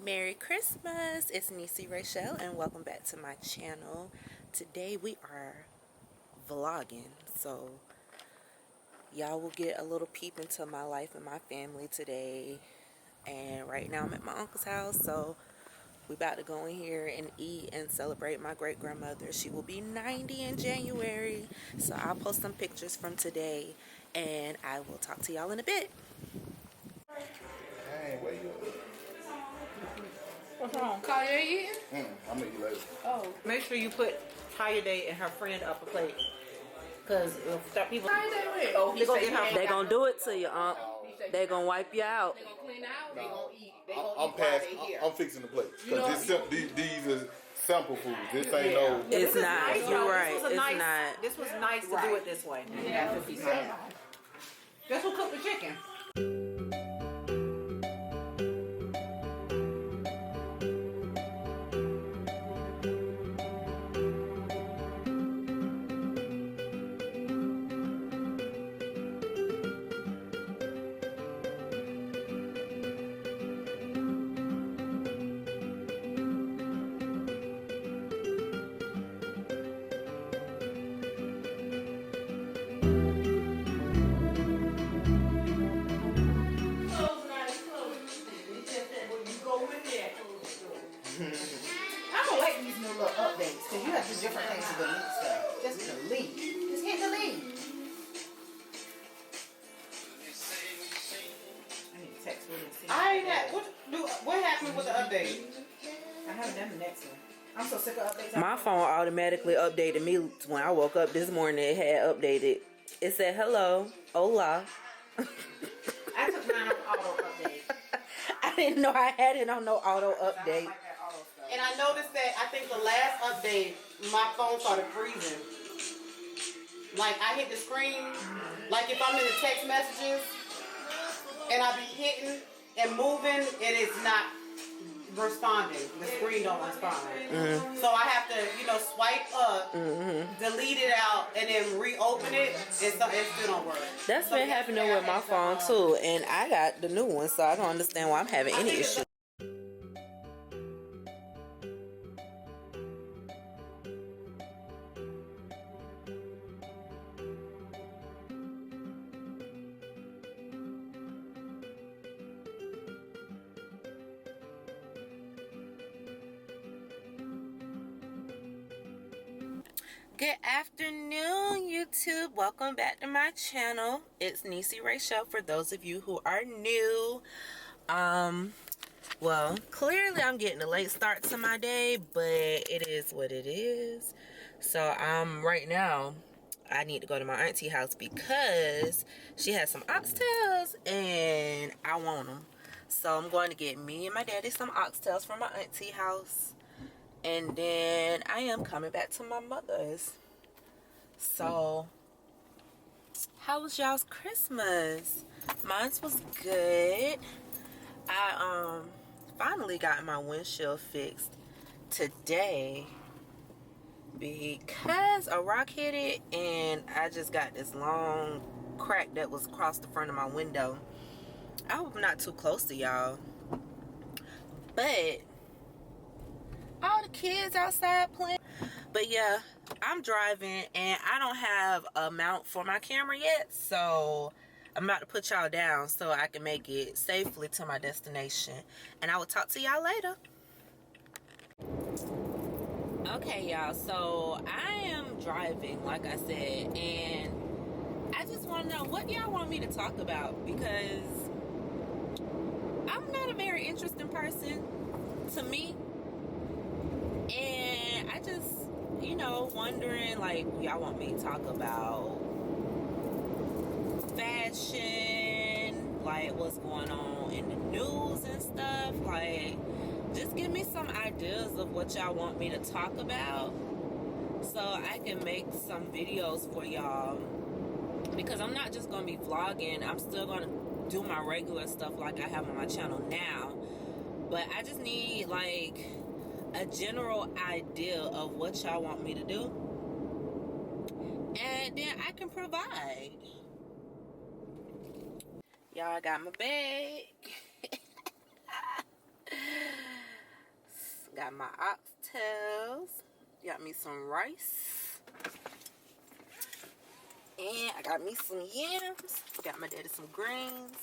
Merry Christmas! It's NEESYRAYCHELLE and welcome back to my channel. Today we are vlogging, so y'all will get a little peep into my life and my family today. And right now I'm at my uncle's house, so we about to go in here and eat and celebrate my great-grandmother. She will be 90 in January, so I'll post some pictures from today and I will talk to y'all in a bit. Hey, where you at? What's wrong? Kaya eating? I'll make you later. Oh. Make sure you put Kaya Day and her friend up a plate. Because if people... Oh, they gonna do it to you, they gonna wipe you out. They gonna clean out, No, they gonna eat. They I'm gonna eat past. while they here. I'm fixing the plate. You know, Because these are sample foods. This ain't no... It's not. Nice, You're though. right. This was It's nice, not. This was nice to do it this way. Yeah, 50 cents. Guess who cooked the chicken? I'm gonna like these new little updates because you have to do different things to delete stuff. Just delete. Just hit delete. I need to text Willie and see. I ain't had. What happened with the update? I haven't done the next one. I'm so sick of updates. My phone automatically updated me when I woke up this morning. It had updated. It said, hello, hola. I took mine on auto update. I didn't know I had it on no auto I don't update. like that auto stuff. And I noticed that I think the last update, my phone started freezing. Like I hit the screen, like if I'm in the text messages, and I be hitting and moving, and it's not responding. The screen don't respond. So I have to, swipe up, delete it out, and then reopen it, and so it still don't work. That's been happening with my phone too. And I got the new one, so I don't understand why I'm having any issue. Good afternoon, YouTube. Welcome back to my channel. It's NEESYRAYCHELLE for those of you who are new. Well, clearly I'm getting a late start to my day, but it is what it is. So right now I need to go to my auntie house because she has some oxtails and I want them. So I'm going to get me and my daddy some oxtails from my auntie house. And then I am coming back to my mother's. So, how was y'all's Christmas? Mine was good. I finally got my windshield fixed today because a rock hit it and I just got this long crack that was across the front of my window. I hope I'm not too close to y'all, but all the kids outside playing. But yeah, I'm driving and I don't have a mount for my camera yet, so I'm about to put y'all down so I can make it safely to my destination, and I will talk to y'all later. Okay y'all, so I am driving like I said, and I just want to know what y'all want me to talk about, because I'm not a very interesting person to me. And I just, wondering, like, y'all want me to talk about fashion, like what's going on in the news and stuff. Like, just give me some ideas of what y'all want me to talk about so I can make some videos for y'all. Because I'm not just going to be vlogging. I'm still going to do my regular stuff like I have on my channel now. But I just need, like, a general idea of what y'all want me to do, and then I can provide. Y'all, I got my bag. got my oxtails. Got me some rice. And I got me some yams. Got my daddy some greens.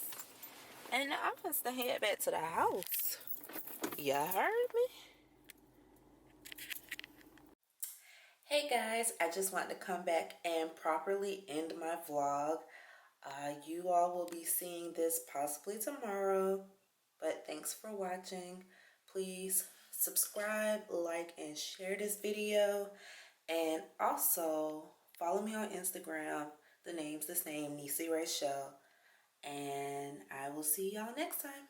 And now I'm going to head back to the house. Y'all heard me? Hey guys, I just wanted to come back and properly end my vlog. You all will be seeing this possibly tomorrow. But thanks for watching. Please subscribe, like, and share this video. And also follow me on Instagram. The name's the same, NEESYRACHELLE. And I will see y'all next time.